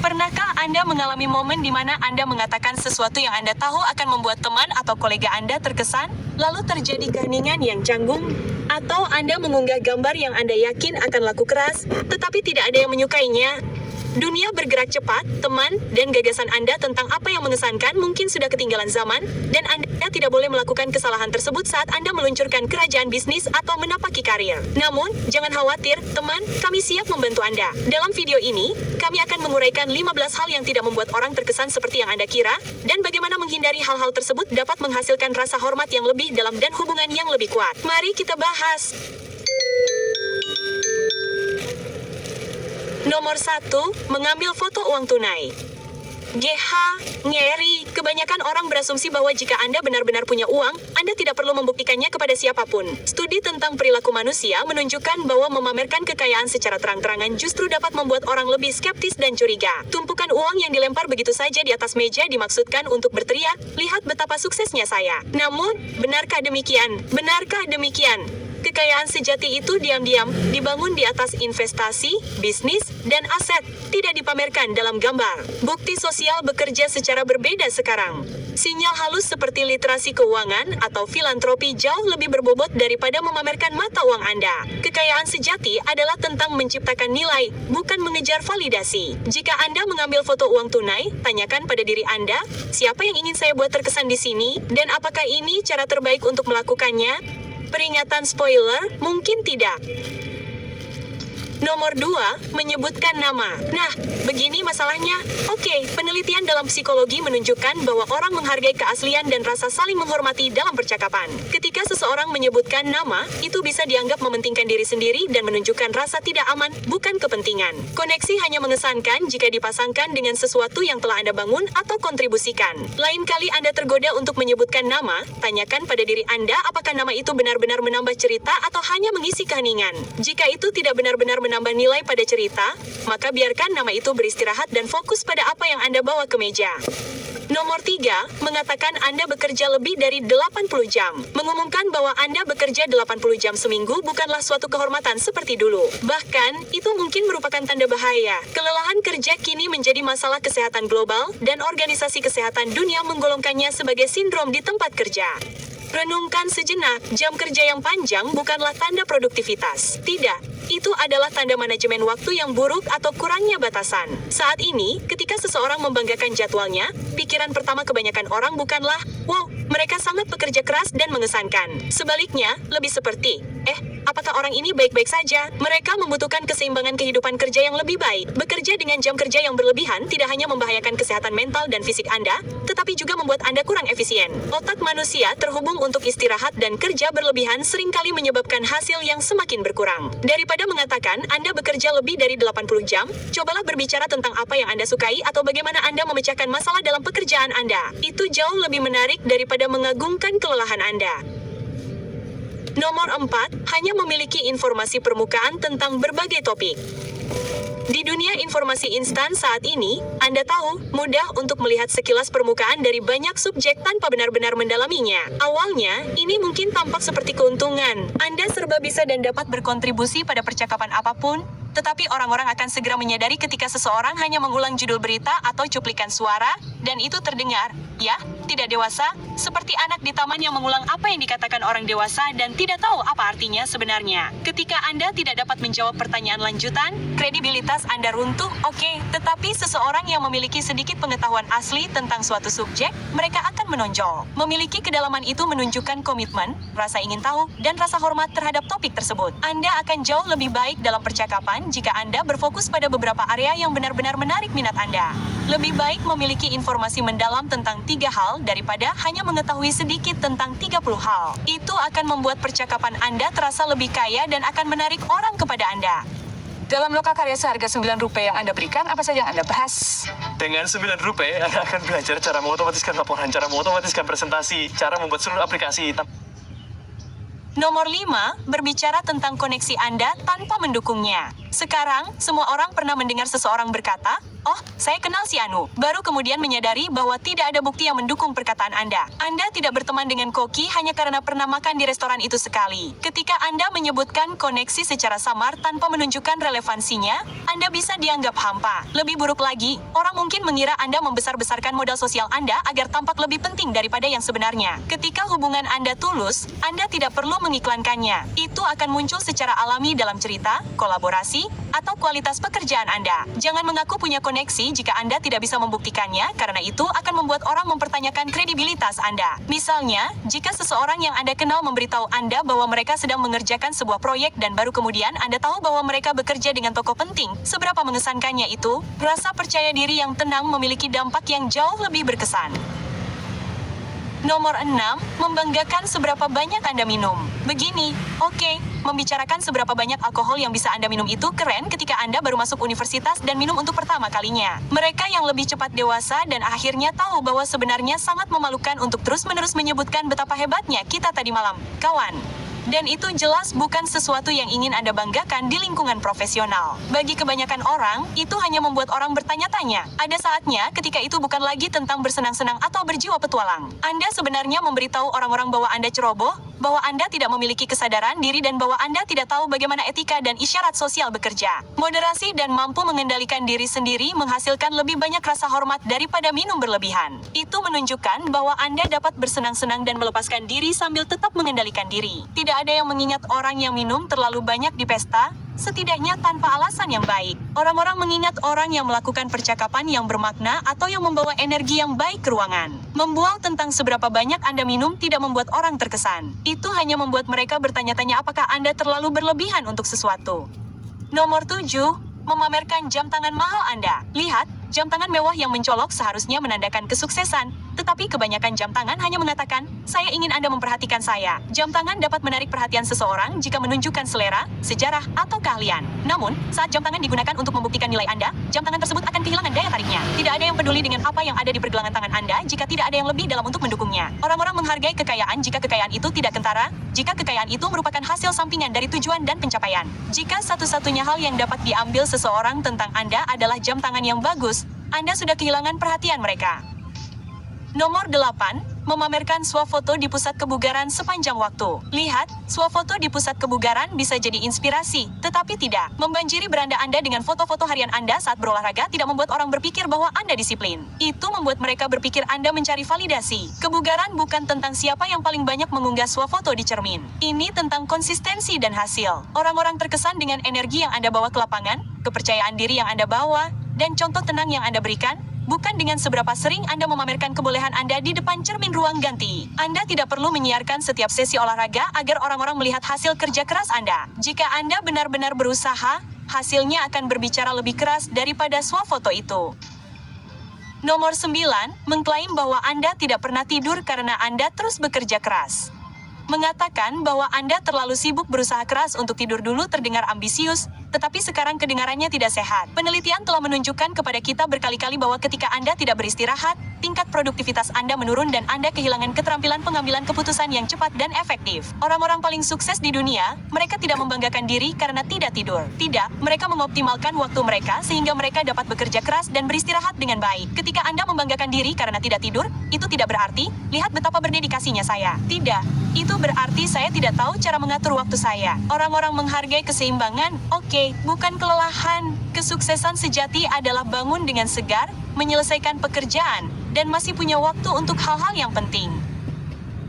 Pernahkah Anda mengalami momen di mana Anda mengatakan sesuatu yang Anda tahu akan membuat teman atau kolega Anda terkesan, lalu terjadi keheningan yang canggung? Atau Anda mengunggah gambar yang Anda yakin akan laku keras, tetapi tidak ada yang menyukainya? Dunia bergerak cepat, teman, dan gagasan Anda tentang apa yang mengesankan mungkin sudah ketinggalan zaman, dan Anda tidak boleh melakukan kesalahan tersebut saat Anda meluncurkan kerajaan bisnis atau menapaki karir. Namun, jangan khawatir, teman, kami siap membantu Anda. Dalam video ini, kami akan menguraikan 15 hal yang tidak membuat orang terkesan seperti yang Anda kira, dan bagaimana menghindari hal-hal tersebut dapat menghasilkan rasa hormat yang lebih dalam dan hubungan yang lebih kuat. Mari kita bahas. Nomor 1, mengambil foto uang tunai. GH, ngeri, kebanyakan orang berasumsi bahwa jika Anda benar-benar punya uang, Anda tidak perlu membuktikannya kepada siapapun. Studi tentang perilaku manusia menunjukkan bahwa memamerkan kekayaan secara terang-terangan justru dapat membuat orang lebih skeptis dan curiga. Tumpukan uang yang dilempar begitu saja di atas meja dimaksudkan untuk berteriak, lihat betapa suksesnya saya. Namun, benarkah demikian? Benarkah demikian? Kekayaan sejati itu diam-diam dibangun di atas investasi, bisnis, dan aset, tidak dipamerkan dalam gambar. Bukti sosial bekerja secara berbeda sekarang. Sinyal halus seperti literasi keuangan atau filantropi jauh lebih berbobot daripada memamerkan mata uang Anda. Kekayaan sejati adalah tentang menciptakan nilai, bukan mengejar validasi. Jika Anda mengambil foto uang tunai, tanyakan pada diri Anda, siapa yang ingin saya buat terkesan di sini, dan apakah ini cara terbaik untuk melakukannya? Peringatan spoiler, mungkin tidak. Nomor 2, menyebutkan nama. Nah, begini masalahnya. Oke, penelitian dalam psikologi menunjukkan bahwa orang menghargai keaslian dan rasa saling menghormati dalam percakapan. Ketika seseorang menyebutkan nama, itu bisa dianggap mementingkan diri sendiri dan menunjukkan rasa tidak aman, bukan kepentingan. Koneksi hanya mengesankan jika dipasangkan dengan sesuatu yang telah Anda bangun atau kontribusikan. Lain kali Anda tergoda untuk menyebutkan nama, tanyakan pada diri Anda apakah nama itu benar-benar menambah cerita atau hanya mengisi keheningan. Jika itu tidak benar-benar menambah nilai pada cerita, maka biarkan nama itu beristirahat dan fokus pada apa yang Anda bawa ke meja. Nomor 3, mengatakan Anda bekerja lebih dari 80 jam. Mengumumkan bahwa Anda bekerja 80 jam seminggu bukanlah suatu kehormatan seperti dulu. Bahkan, itu mungkin merupakan tanda bahaya. Kelelahan kerja kini menjadi masalah kesehatan global, dan Organisasi Kesehatan Dunia menggolongkannya sebagai sindrom di tempat kerja. Renungkan sejenak, jam kerja yang panjang bukanlah tanda produktivitas. Tidak, itu adalah tanda manajemen waktu yang buruk atau kurangnya batasan. Saat ini, ketika seseorang membanggakan jadwalnya, pikiran pertama kebanyakan orang bukanlah, wow, mereka sangat bekerja keras dan mengesankan. Sebaliknya, lebih seperti, apakah orang ini baik-baik saja? Mereka membutuhkan keseimbangan kehidupan kerja yang lebih baik. Bekerja dengan jam kerja yang berlebihan tidak hanya membahayakan kesehatan mental dan fisik Anda, tetapi juga membuat Anda kurang efisien. Otak manusia terhubung untuk istirahat dan kerja berlebihan seringkali menyebabkan hasil yang semakin berkurang. Daripada mengatakan Anda bekerja lebih dari 80 jam, cobalah berbicara tentang apa yang Anda sukai atau bagaimana Anda memecahkan masalah dalam pekerjaan Anda. Itu jauh lebih menarik daripada mengagungkan kelelahan Anda. Nomor 4, hanya memiliki informasi permukaan tentang berbagai topik. Di dunia informasi instan saat ini, Anda tahu, mudah untuk melihat sekilas permukaan dari banyak subjek tanpa benar-benar mendalaminya. Awalnya, ini mungkin tampak seperti keuntungan. Anda serba bisa dan dapat berkontribusi pada percakapan apapun, tetapi orang-orang akan segera menyadari ketika seseorang hanya mengulang judul berita atau cuplikan suara, dan itu terdengar, ya, tidak dewasa, seperti anak di taman yang mengulang apa yang dikatakan orang dewasa dan tidak tahu apa artinya sebenarnya. Ketika Anda tidak dapat menjawab pertanyaan lanjutan, kredibilitas Anda runtuh, oke, tetapi seseorang yang memiliki sedikit pengetahuan asli tentang suatu subjek, mereka akan menonjol. Memiliki kedalaman itu menunjukkan komitmen, rasa ingin tahu, dan rasa hormat terhadap topik tersebut. Anda akan jauh lebih baik dalam percakapan jika Anda berfokus pada beberapa area yang benar-benar menarik minat Anda. Lebih baik memiliki informasi mendalam tentang 3 hal daripada hanya mengetahui sedikit tentang 30 hal. Itu akan membuat percakapan Anda terasa lebih kaya dan akan menarik orang kepada Anda. Dalam lokakarya seharga Rp9 yang Anda berikan, apa saja yang Anda bahas? Dengan Rp9, Anda akan belajar cara mengotomatiskan laporan, cara mengotomatiskan presentasi, cara membuat seluruh aplikasi. Nomor 5, berbicara tentang koneksi Anda tanpa mendukungnya. Sekarang, semua orang pernah mendengar seseorang berkata, "Oh, saya kenal si Anu." Baru kemudian menyadari bahwa tidak ada bukti yang mendukung perkataan Anda. Anda tidak berteman dengan Koki hanya karena pernah makan di restoran itu sekali. Ketika Anda menyebutkan koneksi secara samar tanpa menunjukkan relevansinya, Anda bisa dianggap hampa. Lebih buruk lagi, orang mungkin mengira Anda membesar-besarkan modal sosial Anda agar tampak lebih penting daripada yang sebenarnya. Ketika hubungan Anda tulus, Anda tidak perlu mengiklankannya. Itu akan muncul secara alami dalam cerita, kolaborasi, atau kualitas pekerjaan Anda. Jangan mengaku punya koneksi jika Anda tidak bisa membuktikannya, karena itu akan membuat orang mempertanyakan kredibilitas Anda. Misalnya, jika seseorang yang Anda kenal memberitahu Anda bahwa mereka sedang mengerjakan sebuah proyek dan baru kemudian Anda tahu bahwa mereka bekerja dengan tokoh penting, seberapa mengesankannya itu, rasa percaya diri yang tenang memiliki dampak yang jauh lebih berkesan. Nomor 6, membanggakan seberapa banyak Anda minum. Begini, oke, membicarakan seberapa banyak alkohol yang bisa Anda minum itu keren ketika Anda baru masuk universitas dan minum untuk pertama kalinya. Mereka yang lebih cepat dewasa dan akhirnya tahu bahwa sebenarnya sangat memalukan untuk terus-menerus menyebutkan betapa hebatnya kita tadi malam, kawan. Dan itu jelas bukan sesuatu yang ingin Anda banggakan di lingkungan profesional. Bagi kebanyakan orang, itu hanya membuat orang bertanya-tanya. Ada saatnya ketika itu bukan lagi tentang bersenang-senang atau berjiwa petualang. Anda sebenarnya memberitahu orang-orang bahwa Anda ceroboh, bahwa Anda tidak memiliki kesadaran diri dan bahwa Anda tidak tahu bagaimana etika dan isyarat sosial bekerja. Moderasi dan mampu mengendalikan diri sendiri menghasilkan lebih banyak rasa hormat daripada minum berlebihan. Itu menunjukkan bahwa Anda dapat bersenang-senang dan melepaskan diri sambil tetap mengendalikan diri. Tidak ada yang mengingat orang yang minum terlalu banyak di pesta, setidaknya tanpa alasan yang baik. Orang-orang mengingat orang yang melakukan percakapan yang bermakna atau yang membawa energi yang baik ke ruangan. Membual tentang seberapa banyak Anda minum tidak membuat orang terkesan. Itu hanya membuat mereka bertanya-tanya apakah Anda terlalu berlebihan untuk sesuatu. Nomor 7, memamerkan jam tangan mahal Anda. Lihat, jam tangan mewah yang mencolok seharusnya menandakan kesuksesan. Tetapi kebanyakan jam tangan hanya mengatakan, "Saya ingin Anda memperhatikan saya." Jam tangan dapat menarik perhatian seseorang jika menunjukkan selera, sejarah, atau keahlian. Namun, saat jam tangan digunakan untuk membuktikan nilai Anda, jam tangan tersebut akan kehilangan daya tariknya. Tidak ada yang peduli dengan apa yang ada di pergelangan tangan Anda jika tidak ada yang lebih dalam untuk mendukungnya. Orang-orang menghargai kekayaan jika kekayaan itu tidak kentara, jika kekayaan itu merupakan hasil sampingan dari tujuan dan pencapaian. Jika satu-satunya hal yang dapat diambil seseorang tentang Anda adalah jam tangan yang bagus, Anda sudah kehilangan perhatian mereka. Nomor 8, memamerkan swafoto di pusat kebugaran sepanjang waktu. Lihat, swafoto di pusat kebugaran bisa jadi inspirasi, tetapi tidak. Membanjiri beranda Anda dengan foto-foto harian Anda saat berolahraga tidak membuat orang berpikir bahwa Anda disiplin. Itu membuat mereka berpikir Anda mencari validasi. Kebugaran bukan tentang siapa yang paling banyak mengunggah swafoto di cermin. Ini tentang konsistensi dan hasil. Orang-orang terkesan dengan energi yang Anda bawa ke lapangan, kepercayaan diri yang Anda bawa, dan contoh tenang yang Anda berikan, bukan dengan seberapa sering Anda memamerkan kebolehan Anda di depan cermin ruang ganti. Anda tidak perlu menyiarkan setiap sesi olahraga agar orang-orang melihat hasil kerja keras Anda. Jika Anda benar-benar berusaha, hasilnya akan berbicara lebih keras daripada swafoto itu. Nomor 9, mengklaim bahwa Anda tidak pernah tidur karena Anda terus bekerja keras. Mengatakan bahwa Anda terlalu sibuk berusaha keras untuk tidur dulu terdengar ambisius, tetapi sekarang kedengarannya tidak sehat. Penelitian telah menunjukkan kepada kita berkali-kali bahwa ketika Anda tidak beristirahat, tingkat produktivitas Anda menurun dan Anda kehilangan keterampilan pengambilan keputusan yang cepat dan efektif. Orang-orang paling sukses di dunia, mereka tidak membanggakan diri karena tidak tidur. Tidak, mereka mengoptimalkan waktu mereka sehingga mereka dapat bekerja keras dan beristirahat dengan baik. Ketika Anda membanggakan diri karena tidak tidur, itu tidak berarti, lihat betapa berdedikasinya saya. Tidak. Itu berarti saya tidak tahu cara mengatur waktu saya. Orang-orang menghargai keseimbangan, oke, bukan kelelahan. Kesuksesan sejati adalah bangun dengan segar, menyelesaikan pekerjaan, dan masih punya waktu untuk hal-hal yang penting.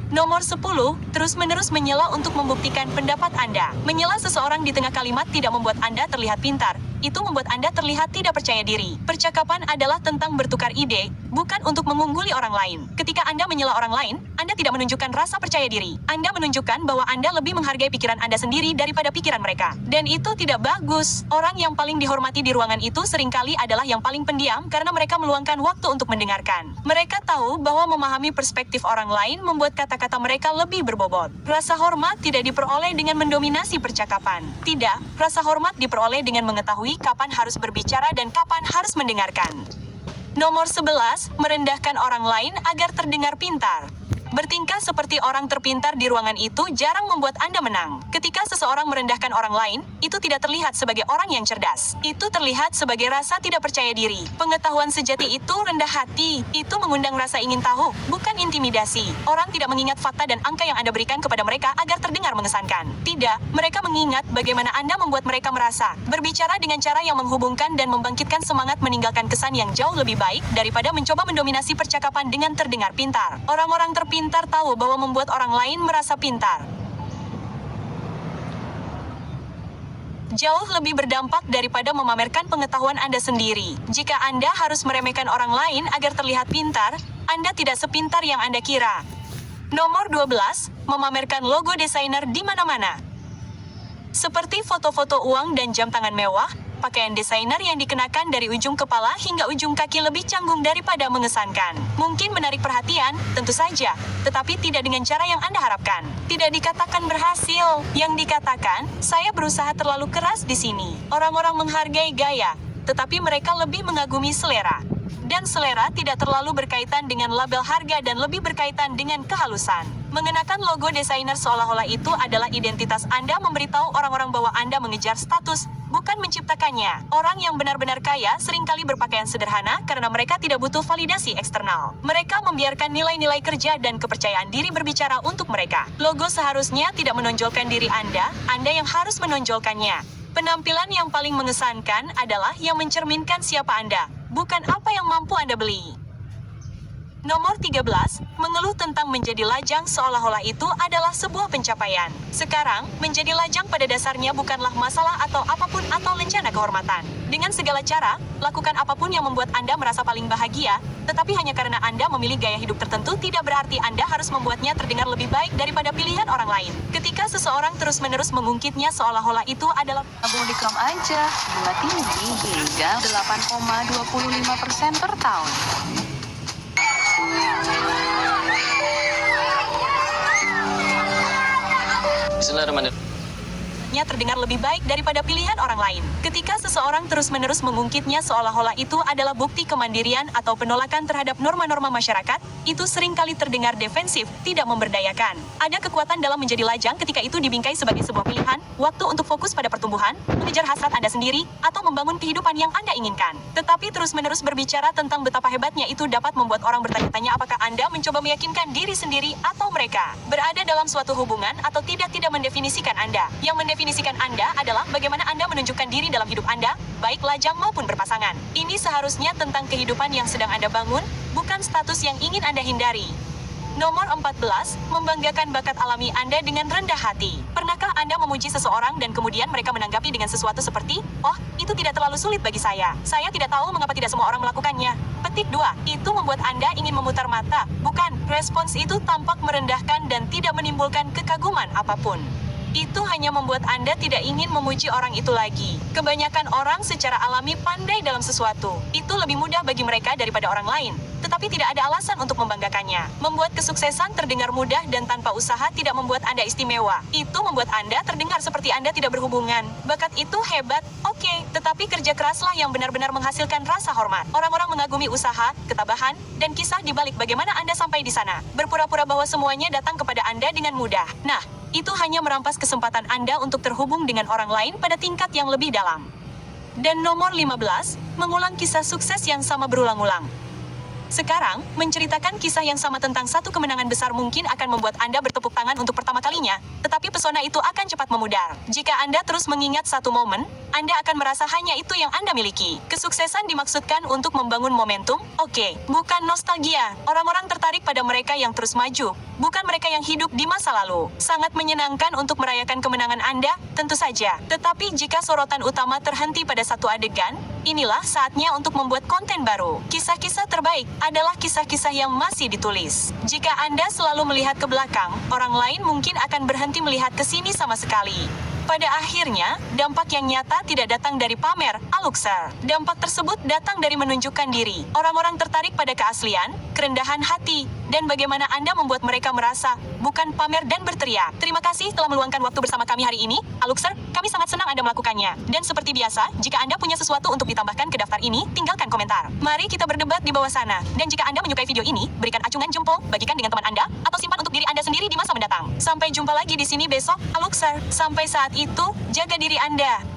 Nomor 10, terus-menerus menyela untuk membuktikan pendapat Anda. Menyela seseorang di tengah kalimat tidak membuat Anda terlihat pintar. Itu membuat Anda terlihat tidak percaya diri. Percakapan adalah tentang bertukar ide, bukan untuk mengungguli orang lain. Ketika Anda menyela orang lain, Anda tidak menunjukkan rasa percaya diri. Anda menunjukkan bahwa Anda lebih menghargai pikiran Anda sendiri daripada pikiran mereka. Dan itu tidak bagus. Orang yang paling dihormati di ruangan itu seringkali adalah yang paling pendiam karena mereka meluangkan waktu untuk mendengarkan. Mereka tahu bahwa memahami perspektif orang lain membuat kata-kata mereka lebih berbobot. Rasa hormat tidak diperoleh dengan mendominasi percakapan. Tidak, rasa hormat diperoleh dengan mengetahui kapan harus berbicara dan kapan harus mendengarkan. Nomor 11, merendahkan orang lain agar terdengar pintar. Bertingkah seperti orang terpintar di ruangan itu jarang membuat Anda menang. Ketika seseorang merendahkan orang lain, itu tidak terlihat sebagai orang yang cerdas. Itu terlihat sebagai rasa tidak percaya diri. Pengetahuan sejati itu rendah hati. Itu mengundang rasa ingin tahu, bukan intimidasi. Orang tidak mengingat fakta dan angka yang Anda berikan kepada mereka agar terdengar mengesankan. Tidak, mereka mengingat bagaimana Anda membuat mereka merasa. Berbicara dengan cara yang menghubungkan dan membangkitkan semangat meninggalkan kesan yang jauh lebih baik daripada mencoba mendominasi percakapan dengan terdengar pintar. Orang-orang terpintar tahu bahwa membuat orang lain merasa pintar jauh lebih berdampak daripada memamerkan pengetahuan Anda sendiri. Jika Anda harus meremehkan orang lain agar terlihat pintar, Anda tidak sepintar yang Anda kira. Nomor 12, memamerkan logo desainer di mana-mana. Seperti foto-foto uang dan jam tangan mewah, pakaian desainer yang dikenakan dari ujung kepala hingga ujung kaki lebih canggung daripada mengesankan. Mungkin menarik perhatian, tentu saja, tetapi tidak dengan cara yang Anda harapkan. Tidak dikatakan berhasil. Yang dikatakan, saya berusaha terlalu keras di sini. Orang-orang menghargai gaya, tetapi mereka lebih mengagumi selera. Dan selera tidak terlalu berkaitan dengan label harga dan lebih berkaitan dengan kehalusan. Mengenakan logo desainer seolah-olah itu adalah identitas Anda memberitahu orang-orang bahwa Anda mengejar status, bukan menciptakannya. Orang yang benar-benar kaya seringkali berpakaian sederhana karena mereka tidak butuh validasi eksternal. Mereka membiarkan nilai-nilai kerja dan kepercayaan diri berbicara untuk mereka. Logo seharusnya tidak menonjolkan diri Anda yang harus menonjolkannya. Penampilan yang paling mengesankan adalah yang mencerminkan siapa Anda, bukan apa yang mampu Anda beli. Nomor 13, mengeluh tentang menjadi lajang seolah-olah itu adalah sebuah pencapaian. Sekarang, menjadi lajang pada dasarnya bukanlah masalah atau apapun atau lencana kehormatan. Dengan segala cara, lakukan apapun yang membuat Anda merasa paling bahagia, tetapi hanya karena Anda memilih gaya hidup tertentu tidak berarti Anda harus membuatnya terdengar lebih baik daripada pilihan orang lain. Ketika seseorang terus-menerus mengungkitnya seolah-olah itu adalah Tabung di Chrome aja, bunga tinggi hingga 8,25% per tahun. Bismillahirrahmanirrahim. terdengar lebih baik daripada pilihan orang lain. Ketika seseorang terus-menerus mengungkitnya seolah-olah itu adalah bukti kemandirian atau penolakan terhadap norma-norma masyarakat, itu seringkali terdengar defensif, tidak memberdayakan. Ada kekuatan dalam menjadi lajang ketika itu dibingkai sebagai sebuah pilihan, waktu untuk fokus pada pertumbuhan, mengejar hasrat Anda sendiri, atau membangun kehidupan yang Anda inginkan. Tetapi terus-menerus berbicara tentang betapa hebatnya itu dapat membuat orang bertanya-tanya apakah Anda mencoba meyakinkan diri sendiri atau mereka berada dalam suatu hubungan atau tidak mendefinisikan Anda. Yang mendefinisikan Anda adalah bagaimana Anda menunjukkan diri dalam hidup Anda, baik lajang maupun berpasangan. Ini seharusnya tentang kehidupan yang sedang Anda bangun, bukan status yang ingin Anda hindari. Nomor 14, membanggakan bakat alami Anda dengan rendah hati. Pernahkah Anda memuji seseorang dan kemudian mereka menanggapi dengan sesuatu seperti, "Oh, itu tidak terlalu sulit bagi saya. Saya tidak tahu mengapa tidak semua orang melakukannya." Petik 2, itu membuat Anda ingin memutar mata. Bukan, respons itu tampak merendahkan dan tidak menimbulkan kekaguman apapun. Itu hanya membuat Anda tidak ingin memuji orang itu lagi. Kebanyakan orang secara alami pandai dalam sesuatu. Itu lebih mudah bagi mereka daripada orang lain. Tetapi tidak ada alasan untuk membanggakannya. Membuat kesuksesan terdengar mudah dan tanpa usaha tidak membuat Anda istimewa. Itu membuat Anda terdengar seperti Anda tidak berhubungan. Bakat itu hebat, oke, tetapi kerja keraslah yang benar-benar menghasilkan rasa hormat. Orang-orang mengagumi usaha, ketabahan, dan kisah di balik bagaimana Anda sampai di sana. Berpura-pura bahwa semuanya datang kepada Anda dengan mudah. Nah, itu hanya merampas kesempatan Anda untuk terhubung dengan orang lain pada tingkat yang lebih dalam. Dan nomor 15, mengulang kisah sukses yang sama berulang-ulang. Sekarang, menceritakan kisah yang sama tentang satu kemenangan besar mungkin akan membuat Anda bertepuk tangan untuk pertama kalinya, tetapi pesona itu akan cepat memudar. Jika Anda terus mengingat satu momen, Anda akan merasa hanya itu yang Anda miliki. Kesuksesan dimaksudkan untuk membangun momentum, oke, bukan nostalgia. Orang-orang tertarik pada mereka yang terus maju, bukan mereka yang hidup di masa lalu. Sangat menyenangkan untuk merayakan kemenangan Anda, tentu saja. Tetapi jika sorotan utama terhenti pada satu adegan, inilah saatnya untuk membuat konten baru. Kisah-kisah terbaik adalah kisah-kisah yang masih ditulis. Jika Anda selalu melihat ke belakang, orang lain mungkin akan berhenti melihat ke sini sama sekali. Pada akhirnya, Dampak yang nyata tidak datang dari pamer, Aluxer. Dampak tersebut datang dari menunjukkan diri. Orang-orang tertarik pada keaslian, kerendahan hati, dan bagaimana Anda membuat mereka merasa, bukan pamer dan berteriak. Terima kasih telah meluangkan waktu bersama kami hari ini, Aluxer. Kami sangat senang Anda melakukannya. Dan seperti biasa, jika Anda punya sesuatu untuk ditambahkan ke daftar ini, tinggalkan komentar. Mari kita berdebat di bawah sana. Dan jika Anda menyukai video ini, berikan acungan jempol, bagikan dengan teman Anda, atau simpan untuk diri Anda sendiri di masa mendatang. Sampai jumpa lagi di sini besok, Aluxer. Sampai saat itu, jaga diri Anda.